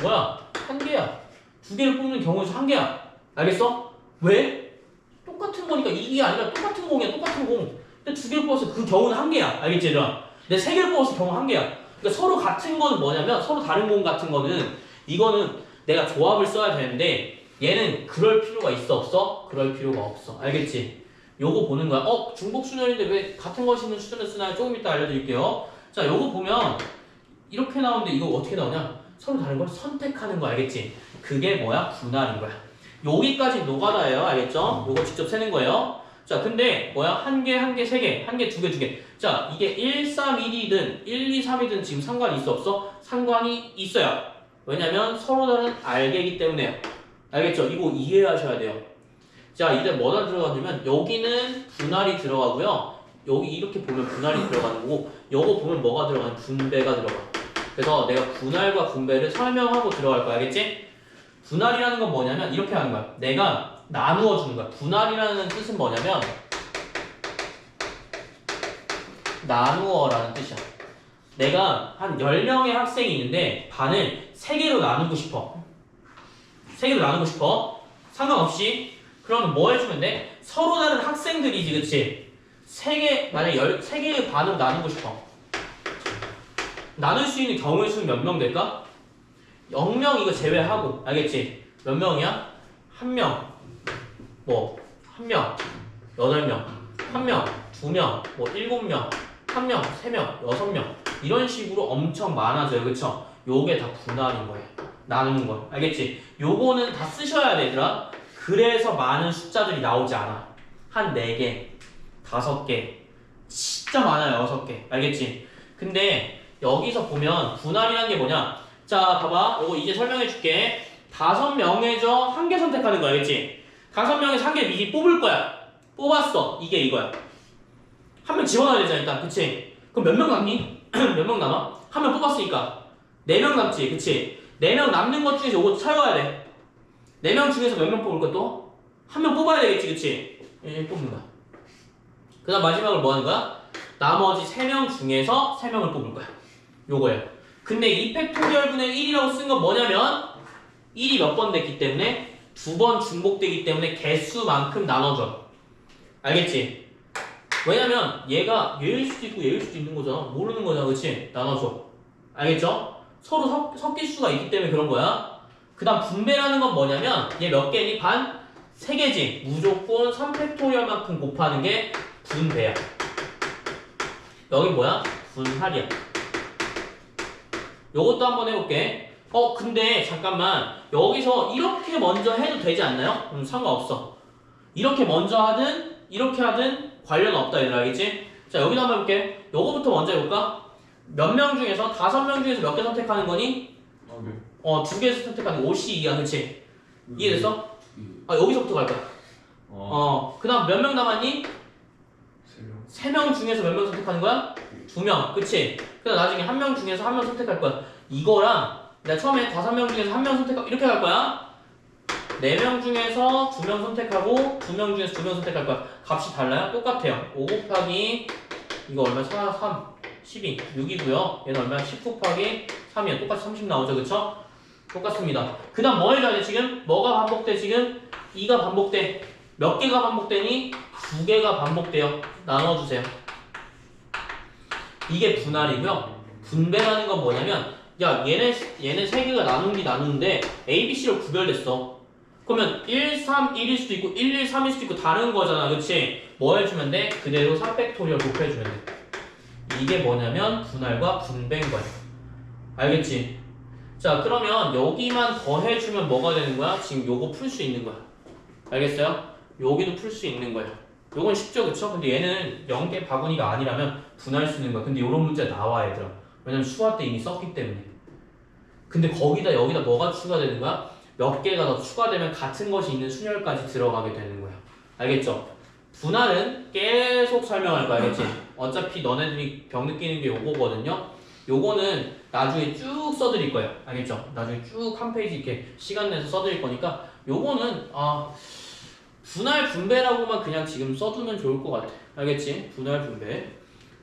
뭐야? 1개야. 2개를 뽑는 경우에서 1개야. 알겠어? 왜? 똑같은 거니까 이게 아니라 똑같은 공이야, 똑같은 공. 근데 2개를 뽑아서 그 경우는 1개야. 알겠지, 얘들아? 내가 3개를 뽑아서 경우 1개야. 그러니까 서로 같은 거는 뭐냐면 서로 다른 공 같은 거는 이거는 내가 조합을 써야 되는데 얘는 그럴 필요가 있어 없어? 그럴 필요가 없어. 알겠지? 요거 보는 거야. 중복 순열인데 왜 같은 거 씹는 수준을 쓰나요? 조금 이따 알려드릴게요. 자, 요거 보면 이렇게 나오는데 이거 어떻게 나오냐? 서로 다른 걸 선택하는 거. 알겠지? 그게 뭐야? 분할인 거야. 여기까지 노가다예요. 알겠죠? 요거 직접 세는 거예요. 자, 근데 뭐야? 1개, 3개, 1개, 2개, 2개. 자, 이게 1, 3, 1이든 1, 2, 3이든 지금 상관이 있어 없어? 상관이 있어요. 왜냐면 서로 다른 알개이기 때문에요. 알겠죠? 이거 이해하셔야 돼요. 자, 이제 뭐가 들어가냐면 여기는 분할이 들어가고요. 여기 이렇게 보면 분할이 들어가는 거고 요거 보면 뭐가 들어가냐? 분배가 들어가. 그래서 내가 분할과 분배를 설명하고 들어갈 거야. 알겠지? 분할이라는 건 뭐냐면 이렇게 하는 거야. 내가 나누어 주는 거야. 분할이라는 뜻은 뭐냐면 나누어라는 뜻이야. 내가 한 10명의 학생이 있는데 반을 3개로 나누고 싶어. 3개로 나누고 싶어. 상관없이. 그러면 뭐 해주면 돼? 서로 다른 학생들이지, 그치? 3개, 만약에 3개의 반으로 나누고 싶어. 나눌 수 있는 경우의 수는 몇 명 될까? 0명 이거 제외하고. 알겠지? 몇 명이야? 1명. 1명. 8명. 1명. 2명. 7명. 1명. 3명. 6명. 이런 식으로 엄청 많아져요. 그쵸? 요게 다 분할인 거예요. 나누는 거. 알겠지? 요거는 다 쓰셔야 돼, 얘들아. 그래서 많은 숫자들이 나오지 않아. 한 4개, 5개, 진짜 많아요. 6개. 알겠지? 근데 여기서 보면 분할이라는 게 뭐냐? 자, 봐봐. 요거 이제 설명해 줄게. 5명에서 1개 선택하는 거 알겠지? 5명에서 1개 미리 뽑을 거야. 뽑았어. 이게 이거야. 한 명 지원해야 되잖아, 일단. 그치? 그럼 몇 명 남니? 몇 명 남아? 한 명 뽑았으니까 4명 남지, 그치? 4명 남는 것 중에서 요거 채워야 돼. 4명 중에서 몇 명 뽑을 거야 또? 한 명 뽑아야 되겠지, 그치? 뽑는 거야. 그 다음 마지막으로 뭐 하는 거야? 나머지 3명 중에서 3명을 뽑을 거야. 요거예요. 근데 2팩토리얼 분의 1이라고 쓴 건 뭐냐면 1이 몇 번 됐기 때문에 두 번 중복되기 때문에 개수만큼 나눠줘. 알겠지? 왜냐면 얘가 얘일 수도 있고 얘일 수도 있는 거잖아. 모르는 거잖아. 그치? 나눠줘. 알겠죠? 서로 섞일 수가 있기 때문에 그런 거야. 그 다음 분배라는 건 뭐냐면 얘 몇 개니? 반? 3개지. 무조건 3팩토리얼만큼 곱하는 게 분배야. 여기 뭐야? 분할이야. 요것도 한번 해볼게. 근데 잠깐만 여기서 이렇게 먼저 해도 되지 않나요? 상관없어. 이렇게 먼저 하든 이렇게 하든 관련 없다 얘들아. 알겠지? 자 여기도 한번 해볼게. 요거부터 먼저 해볼까? 몇 명 중에서 5명 중에서 몇 개 선택하는 거니? 아 네. 2개에서 선택하는 거 5C2야. 그치? 이해됐어? 여기서부터 갈 거야. 그 다음 몇 명 남았니? 3명. 3명 중에서 몇 명 선택하는 거야? 2명. 그치? 그 다음 나중에 1명 중에서 1명 선택할 거야. 이거랑 내가 처음에 5명 중에서 1명 선택하고 이렇게 갈 거야. 4명 중에서 2명 선택하고 2명 중에서 2명 선택할 거야. 값이 달라요? 똑같아요. 5 곱하기 이거 얼마? 3, 12, 6이고요. 얘는 얼마? 10 곱하기 3이야. 똑같이 30 나오죠. 그쵸? 똑같습니다. 그 다음 뭐 해줘야 돼 지금? 뭐가 반복돼 지금? 2가 반복돼. 몇 개가 반복되니? 2개가 반복돼요. 나눠주세요. 이게 분할이고요. 분배라는 건 뭐냐면 야 얘네 3개가 나누는데 A, B, C로 구별됐어. 그러면 1, 3, 1일 수도 있고 1, 1, 3일 수도 있고 다른 거잖아. 그치? 뭐 해주면 돼? 그대로 3팩토리얼 곱해주면 돼. 이게 뭐냐면 분할과 분배인 거야. 알겠지? 자 그러면 여기만 더 해주면 뭐가 되는 거야? 지금 요거 풀 수 있는 거야. 알겠어요? 여기도 풀 수 있는 거야. 요건 쉽죠 그쵸? 근데 얘는 0개 바구니가 아니라면 분할 수 있는 거야. 근데 요런 문제 나와 얘들아. 왜냐면 수화 때 이미 썼기 때문에. 근데 거기다 여기다 뭐가 추가되는 거야? 몇 개가 더 추가되면 같은 것이 있는 순열까지 들어가게 되는 거야. 알겠죠? 분할은 계속 설명할 거야. 알겠지? 어차피 너네들이 병 느끼는 게 요거거든요. 요거는 나중에 쭉 써드릴 거예요. 알겠죠? 나중에 쭉 한 페이지 이렇게 시간 내서 써드릴 거니까 요거는 분할 분배라고만 그냥 지금 써두면 좋을 것 같아. 알겠지? 분할 분배.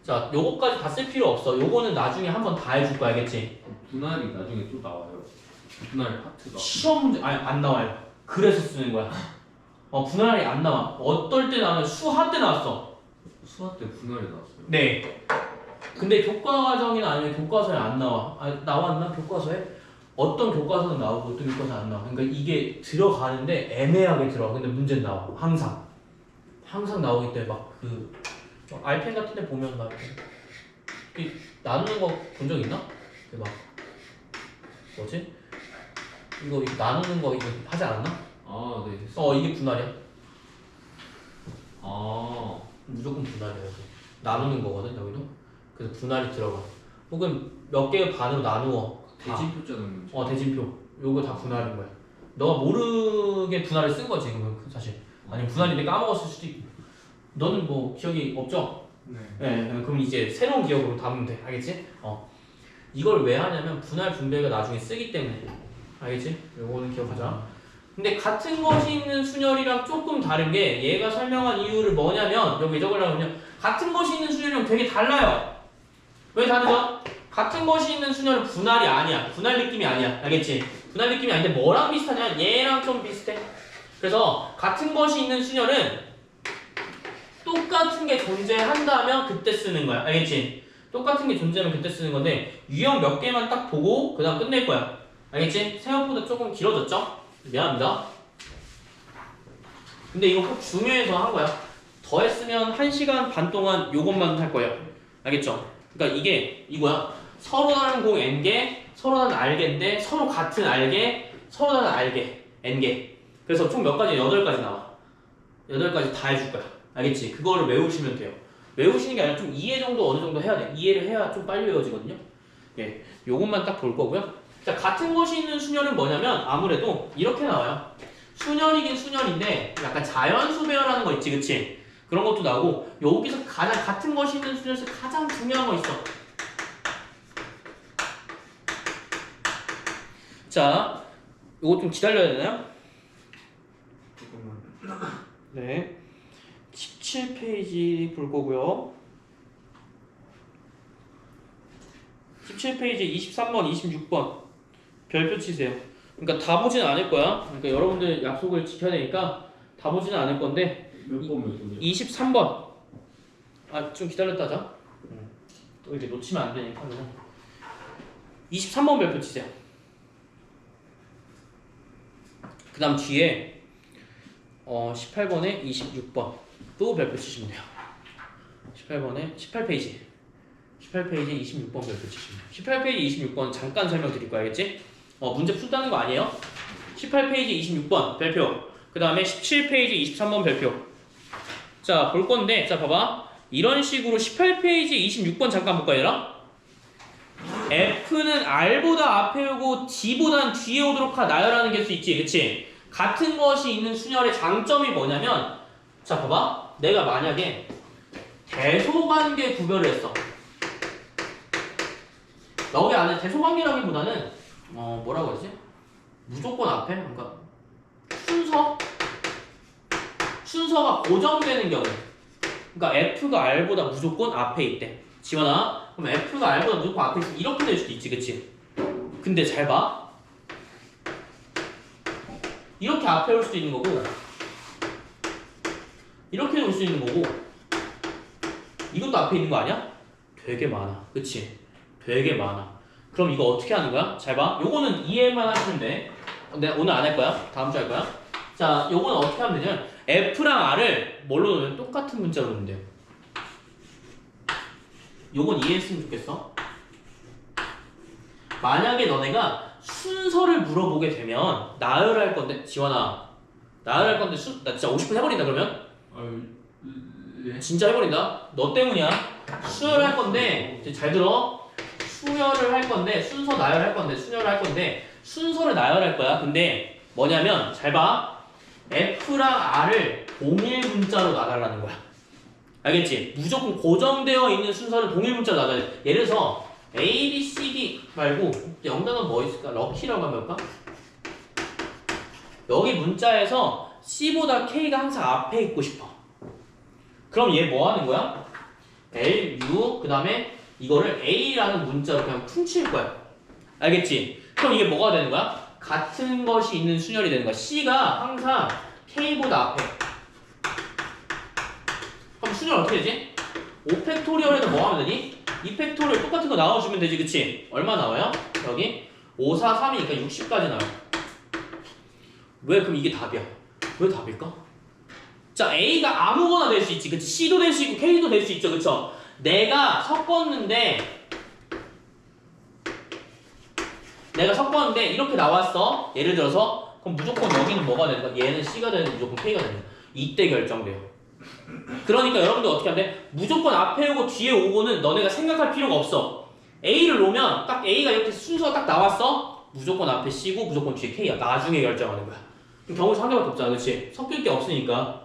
자, 요거까지 다 쓸 필요 없어. 요거는 나중에 한번 다 해줄 거야. 알겠지? 분할이 나중에 또 나와요. 분할 파트가. 시험 문제 아니 안 나와요. 그래서 쓰는 거야. 분할이 안 나와. 어떨 때 나는 수학 때 나왔어. 수학 때 분할이 나왔어요. 네. 근데 교과과정이나 아니면 교과서에 안 나와. 나왔나? 교과서에? 어떤 교과서는 나오고 어떤 교과서는 안 나와. 그러니까 이게 들어가는데 애매하게 들어가. 근데 문제는 나와. 항상 나오기 때문에 막 알펜 같은 데 보면 막 이렇게 나누는 거 본 적 있나? 막 뭐지? 이거 나누는 거 이거 하지 않았나? 네. 했어요. 이게 분할이야. 무조건 분할이야. 여기. 나누는 거거든 여기도. 그래서 분할이 들어가. 혹은 몇 개의 반으로 나누어. 대진표자 넣는 문제. 대진표. 요거 다 분할인 거야. 너가 모르게 분할을 쓴 거지 그러면 사실. 아니면 분할인데 까먹었을 수도 있고. 너는 뭐 기억이 없죠? 네. 네. 그럼 이제 새로운 기억으로 담으면 돼. 알겠지? 이걸 왜 하냐면 분할 분배가 나중에 쓰기 때문에. 알겠지? 요거는 기억하자. 근데 같은 것이 있는 순열이랑 조금 다른 게 얘가 설명한 이유를 뭐냐면 여기 적으려면 같은 것이 있는 순열이랑 되게 달라요. 왜 다르죠? 같은 것이 있는 순열은 분할이 아니야. 분할 느낌이 아니야. 알겠지? 분할 느낌이 아닌데 뭐랑 비슷하냐? 얘랑 좀 비슷해. 그래서 같은 것이 있는 순열은 똑같은 게 존재한다면 그때 쓰는 거야. 알겠지? 똑같은 게 존재하면 그때 쓰는 건데 유형 몇 개만 딱 보고 그 다음 끝낼 거야. 알겠지? 생각보다 조금 길어졌죠? 미안합니다. 근데 이거 꼭 중요해서 한 거야. 더 했으면 1시간 반 동안 요것만 할 거예요. 알겠죠? 그러니까 이게 이거야. 서로 다른 공 n개, 서로 다른 알개인데 서로 같은 알개, 서로 다른 알개, n개. 그래서 총 몇 가지? 8가지 나와. 8가지 다 해줄 거야. 알겠지? 그거를 외우시면 돼요. 외우시는 게 아니라 좀 이해 정도 어느 정도 해야 돼. 이해를 해야 좀 빨리 외워지거든요. 예, 요것만 딱 볼 거고요. 자, 같은 것이 있는 순열은 뭐냐면 아무래도 이렇게 나와요. 순열이긴 순열인데 약간 자연수 배열하는 거 있지, 그치? 그런 것도 나오고 여기서 가장 같은 것이 있는 순열에서 가장 중요한 거 있어. 자, 요거 좀 기다려야 되나요? 조금만. 네. 17페이지 볼 거고요. 17페이지 23번, 26번 별표 치세요. 그러니까 다 보지는 않을 거야. 그러니까 여러분들 약속을 지켜야 되니까 다 보지는 않을 건데 몇 번이요? 23번. 아, 좀 기다렸다 하자. 또 이렇게 놓치면 안 되니까 그냥. 23번 별표 치세요. 그 다음 뒤에 18번에 26번 또 별표 치시면 돼요. 18번에 18페이지 26번 별표 치시면 돼요. 18페이지 26번 잠깐 설명드릴 거야, 알겠지? 문제 푼다는 거 아니에요. 18페이지 26번 별표, 그 다음에 17페이지 23번 별표. 자, 볼 건데, 자, 봐봐. 이런 식으로 18페이지 26번 잠깐 볼까, 얘들아? F는 R보다 앞에 오고 D보단 뒤에 오도록 나열하는 게 수 있지, 그치? 같은 것이 있는 순열의 장점이 뭐냐면, 자, 봐봐. 내가 만약에 대소관계 구별을 했어. 여기 안에 대소관계라기보다는 뭐라고 하지? 무조건 앞에? 그러니까 순서가 고정되는 경우. 그러니까 F가 R보다 무조건 앞에 있대. 지원아, 그럼 F가 R보다 무조건 앞에 있으면 이렇게 될 수도 있지, 그치? 근데 잘 봐. 이렇게 앞에 올 수도 있는 거고, 이렇게 올 수 있는 거고, 이것도 앞에 있는 거 아니야? 되게 많아, 그치? 되게 많아. 그럼 이거 어떻게 하는 거야? 잘 봐. 요거는 이해만 하시면 돼. 내가 오늘 안 할 거야. 다음 주 할 거야. 자, 요거는 어떻게 하면 되냐면 F랑 R을 뭘로 넣으면 똑같은 문자로 넣으면 돼요. 요건 이해했으면 좋겠어. 만약에 너네가 순서를 물어보게 되면 나열할 건데, 지원아, 나열할 건데 나 진짜 50분 해버린다 그러면? 예? 진짜 해버린다. 너 때문이야. 수열할 건데, 이제 잘 들어. 수열을 할 건데, 순서 나열할 건데, 순열을 할 건데, 순서를 나열할 거야. 근데 뭐냐면, 잘 봐. F랑 R을 동일 문자로 나열하는 거야. 알겠지? 무조건 고정되어 있는 순서를 동일 문자로 나열해. 예를 들어서 A, B, C, D 말고 영단어는 뭐 있을까? 럭키라고 하면 볼까? 여기 문자에서 C보다 K가 항상 앞에 있고 싶어. 그럼 얘 뭐 하는 거야? L, U, 그 다음에 이거를 A라는 문자로 그냥 퉁칠 거야. 알겠지? 그럼 이게 뭐가 되는 거야? 같은 것이 있는 순열이 되는 거야. C가 항상 K보다 앞에. 그럼 순열 어떻게 되지? 5팩토리얼에서 뭐 하면 되니? 2팩토리얼 똑같은 거 나와주면 되지, 그치? 얼마 나와요? 여기 5, 4, 3이니까 60까지 나와요. 왜 그럼 이게 답이야? 왜 답일까? 자, A가 아무거나 될 수 있지, 그치? C도 될 수 있고 K도 될 수 있죠, 그쵸? 내가 섞었는데 이렇게 나왔어. 예를 들어서 그럼 무조건 여기는 뭐가 되는 거야? 얘는 C가 되는 무조건 K가 되는 거야. 이때 결정돼요. 그러니까 여러분들 어떻게 하면 돼? 무조건 앞에 오고 뒤에 오고는 너네가 생각할 필요가 없어. A를 놓으면 딱 A가 이렇게 순서가 딱 나왔어. 무조건 앞에 C고 무조건 뒤에 K야. 나중에 결정하는 거야. 경우에서 한 개밖에 없잖아, 그치? 섞일 게 없으니까.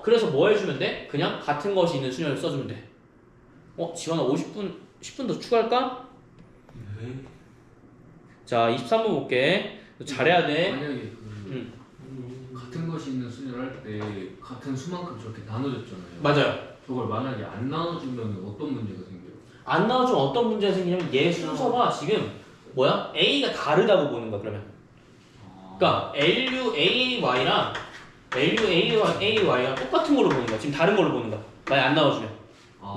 그래서 뭐 해주면 돼? 그냥 같은 것이 있는 순열을 써주면 돼. 지원아 50분, 10분 더 추가할까? 네. 자, 23번 볼게. 잘해야 돼. 만약에 같은 것이 있는 순열 할 때 같은 수만큼 저렇게 나눠졌잖아요. 맞아요. 저걸 만약에 안 나눠주면 어떤 문제가 생겨요? 안 나와주면 어떤 문제가 생기냐면 얘 순서가 지금 뭐야? A가 다르다고 보는 거야, 그러면. 그러니까 LUAAY랑 LUAAY랑 똑같은 걸로 보는 거야. 지금 다른 걸로 보는 거야. 만약 안 나와주면.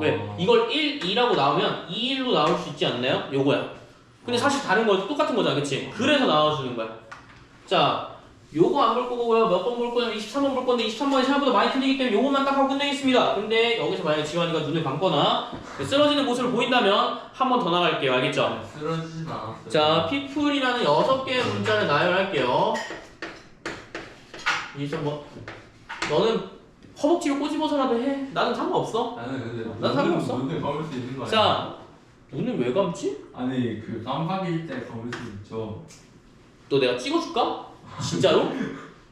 왜? 이걸 1, 2라고 나오면 2, 1로 나올 수 있지 않나요? 요거야. 근데 사실 다른 거 똑같은 거잖아, 그치? 그래서 나와주는 거야. 자, 요거 안 볼 거고요. 몇 번 볼 거냐면 23번 볼 건데 23번이 생각보다 많이 틀리기 때문에 요것만 딱 하고 끝내겠습니다. 근데 여기서 만약에 지환이가 눈을 감거나 쓰러지는 모습을 보인다면 한 번 더 나갈게요. 알겠죠? 쓰러지진 않았어요. 자, people이라는 6개의 문자를 나열할게요. 이제 뭐 너는 허벅지를 꼬집어서라도 해. 나는 상관없어. 나는 근데 난 상관없어. 눈을 감을 수 있는 거 아니야? 자, 눈을 왜 감지? 아니 그 깜빡일 때 감을 수 있죠. 너 내가 찍어줄까? 진짜로?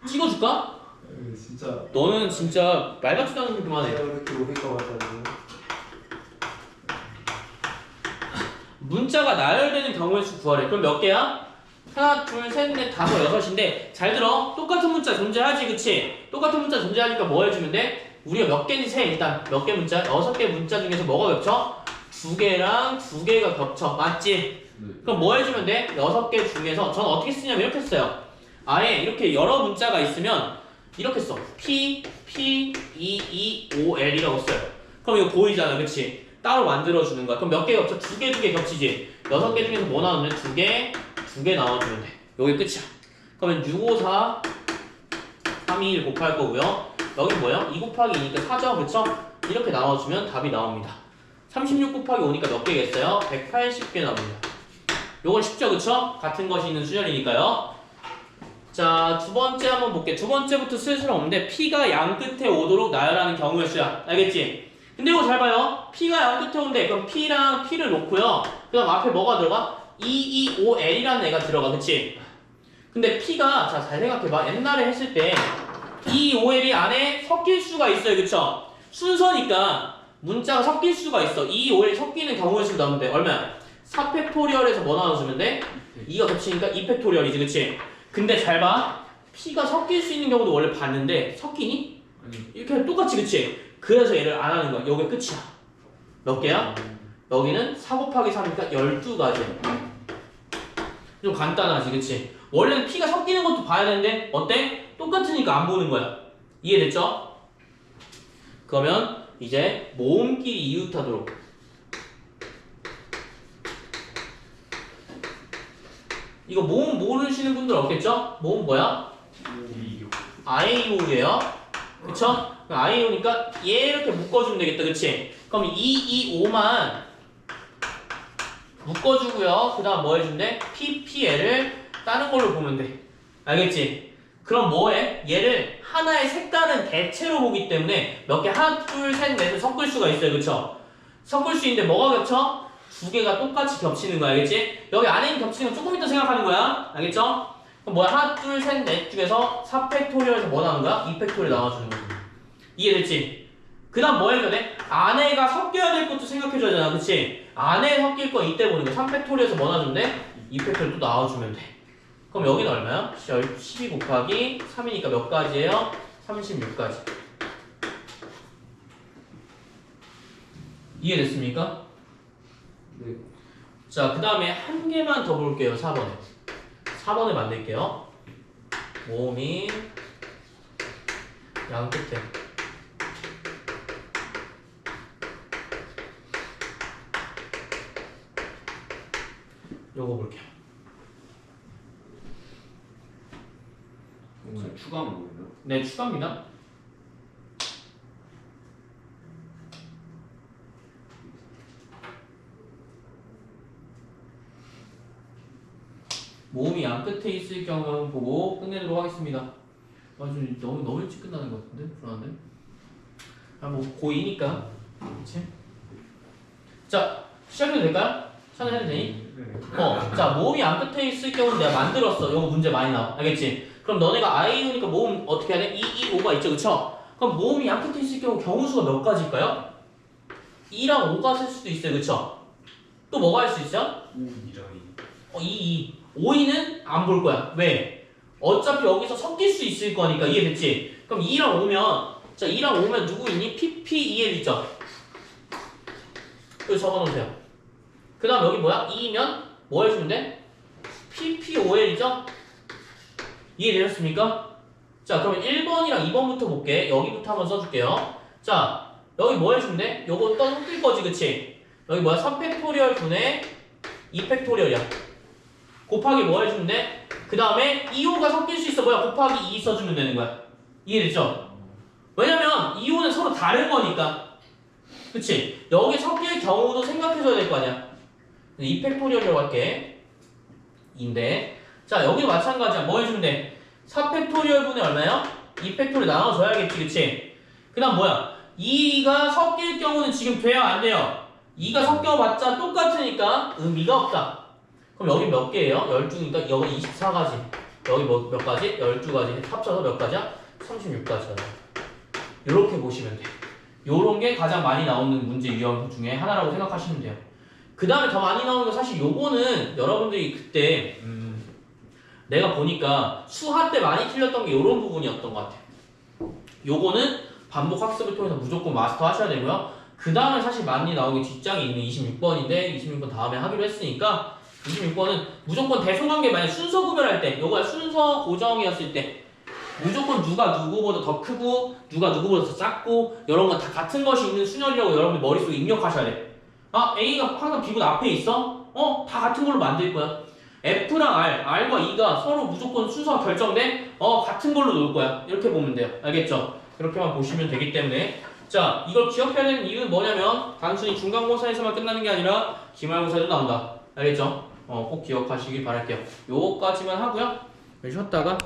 찍어줄까? 진짜. 너는 진짜 말 같지도 않은 걸 그만해. 이렇게 오니까 맞다고. 문자가 나열되는 경우의 수 구하래. 그럼 몇 개야? 하나, 둘, 셋, 넷, 다섯, 여섯인데 잘 들어. 똑같은 문자 존재하지, 그치? 똑같은 문자 존재하니까 뭐 해주면 돼? 우리가 몇 개인지 세. 일단 몇 개 문자? 6개 문자 중에서 뭐가 겹쳐? 2개랑 2개가 겹쳐. 맞지? 그럼 뭐 해주면 돼? 6개 중에서 전 어떻게 쓰냐면 이렇게 써요. 아예 이렇게 여러 문자가 있으면 이렇게 써. P, P, E, E, O, L이라고 써요. 그럼 이거 보이잖아, 그치? 따로 만들어주는 거야. 그럼 몇 개 겹쳐? 두 개 겹치지? 6개 중에서 뭐 나오면 두 개 나와주면 돼. 요게 끝이야. 그러면 6, 5, 4, 3, 2, 1 곱할 거고요. 여기 뭐야? 2 곱하기 2니까 4죠, 그쵸? 이렇게 나와주면 답이 나옵니다. 36 곱하기 5니까 몇 개겠어요? 180개 나옵니다. 요건 쉽죠, 그쵸? 같은 것이 있는 수열이니까요. 자, 두 번째 한번 볼게. 두 번째부터 슬슬 없는데 P가 양 끝에 오도록 나열하는 경우의 수야. 알겠지? 근데 이거 잘 봐요. P가 양 끝에 온대. 그럼 P랑 P를 놓고요. 그 다음 앞에 뭐가 들어가? EEOL이라는 애가 들어가. 그치? 근데 P가, 자, 잘 생각해봐. 옛날에 했을 때 EEOL이 안에 섞일 수가 있어요. 그쵸? 순서니까 문자가 섞일 수가 있어. EEOL이 섞이는 경우의 수 나오는데 얼마야? 4팩토리얼에서 뭐 나눠주면 돼? 2가 겹치니까 2팩토리얼이지. 그치? 근데 잘 봐. P가 섞일 수 있는 경우도 원래 봤는데 섞이니? 아니 이렇게 똑같이. 그치? 그래서 얘를 안 하는 거야. 여기 끝이야. 몇 개야? 여기는 4 곱하기 3이니까 12가지. 좀 간단하지. 그치? 원래는 P가 섞이는 것도 봐야 되는데 어때? 똑같으니까 안 보는 거야. 이해됐죠? 그러면 이제 모음끼리 이웃하도록. 이거 모음 모르시는 분들 없겠죠? 모음 뭐야? 아이오예요. 그쵸? 아이오니까 얘 이렇게 묶어주면 되겠다. 그치? 그럼 2, 2, 5만 묶어주고요. 그 다음 뭐 해준대? PPL을 다른 걸로 보면 돼. 알겠지? 그럼 뭐해? 얘를 하나의 색다른 대체로 보기 때문에 몇 개? 하나, 둘, 셋, 넷을 섞을 수가 있어요. 그쵸? 섞을 수 있는데 뭐가 겹쳐? 두 개가 똑같이 겹치는 거야. 알겠지? 여기 안에 있는 겹치는 건 조금 이따 생각하는 거야. 알겠죠? 그럼 뭐야? 하나, 둘, 셋, 넷 중에서 4팩토리얼에서 뭐 나오는 거야? 2팩토리얼 나와주는 거야. 이해됐지? 그 다음 뭐 해줘야 돼? 안에가 섞여야 될 것도 생각해줘야 되잖아. 그치? 안에 섞일 건 이때 보는 거야. 3팩토리얼에서 뭐 나와주면 돼? 2팩토리얼 또 나와주면 돼. 그럼 여기는 얼마야? 12 곱하기 3이니까 몇 가지예요? 36가지. 이해됐습니까? 네. 자, 그 다음에 한 개만 더 볼게요. 4번에. 4번을 만들게요. 모음이 양 끝에. 요거 볼게요. 오늘 추가하면 뭐예요? 네, 추가입니다. 모음이 양 끝에 있을 경우만 보고 끝내도록 하겠습니다. 좀 너무 일찍 끝나는 것 같은데? 불안한데? 뭐 고2니까. 그치? 자, 시작해도 될까요? 찾아내도 되니? 자, 모음이 양 끝에 있을 경우는 내가 만들었어. 요거 문제 많이 나와. 알겠지? 그럼 너네가 아이오니까 모음 어떻게 해야 돼? 2, 2, 5가 있죠, 그쵸? 그럼 모음이 양 끝에 있을 경우 경우수가 몇 가지일까요? 2랑 5가 쓸 수도 있어요, 그쵸? 또 뭐가 할 수 있어? 2, 2. 5위는 안 볼 거야. 왜? 어차피 여기서 섞일 수 있을 거니까. 이해됐지? 그럼 2랑 5면, 자, 2랑 5면 누구 있니? PPEL 있죠? 여기 적어놓으세요. 그 다음 여기 뭐야? 2면 뭐 해주면 돼? PPOL이죠? 이해되셨습니까? 자, 그러면 1번이랑 2번부터 볼게. 여기부터 한번 써줄게요. 자, 여기 뭐 해주면 돼? 요거 또 섞일 거지, 그치? 여기 뭐야? 3팩토리얼 분의 2팩토리얼이야. 곱하기 뭐 해주면 돼? 그 다음에 2호가 섞일 수 있어. 뭐야? 곱하기 2 써주면 되는 거야. 이해됐죠? 왜냐면 2호는 서로 다른 거니까. 그치? 여기 섞일 경우도 생각해줘야 될 거 아니야. 2팩토리얼이라고 할게. 2인데. 자, 여기도 마찬가지야. 뭐 해주면 돼? 4팩토리얼 분의 얼마야? 2팩토리얼 나눠줘야겠지. 그치? 그 다음 뭐야? 2가 섞일 경우는 지금 돼요? 안 돼요? 2가 섞여봤자 똑같으니까 의미가 없다. 그럼 여기 몇 개예요? 12니까 여기 24가지. 여기 몇 가지? 12가지. 합쳐서 몇 가지야? 36가지야. 이렇게 보시면 돼. 요런 게 가장 많이 나오는 문제 유형 중에 하나라고 생각하시면 돼요. 그 다음에 더 많이 나오는 거 사실 요거는 여러분들이 그때 내가 보니까 수학 때 많이 틀렸던 게 요런 부분이었던 것 같아요. 요거는 반복 학습을 통해서 무조건 마스터 하셔야 되고요. 그 다음에 사실 많이 나오는 게 뒷장에 있는 26번인데 26번 다음에 하기로 했으니까 26번은 무조건 대소관계 만약 순서 구별할 때 요거 순서 고정이었을 때 무조건 누가 누구보다 더 크고 누가 누구보다 더 작고 이런 건 다 같은 것이 있는 순열이라고 여러분들 머릿속에 입력하셔야 돼. 아 A가 항상 B보다 앞에 있어? 다 같은 걸로 만들 거야. F랑 R과 E가 서로 무조건 순서가 결정돼? 같은 걸로 놓을 거야. 이렇게 보면 돼요. 알겠죠? 이렇게만 보시면 되기 때문에 자 이걸 기억해야 되는 이유는 뭐냐면 단순히 중간고사에서만 끝나는 게 아니라 기말고사에도 나온다. 알겠죠? 꼭 기억하시길 바랄게요. 요거까지만 하고요. 쉬었다가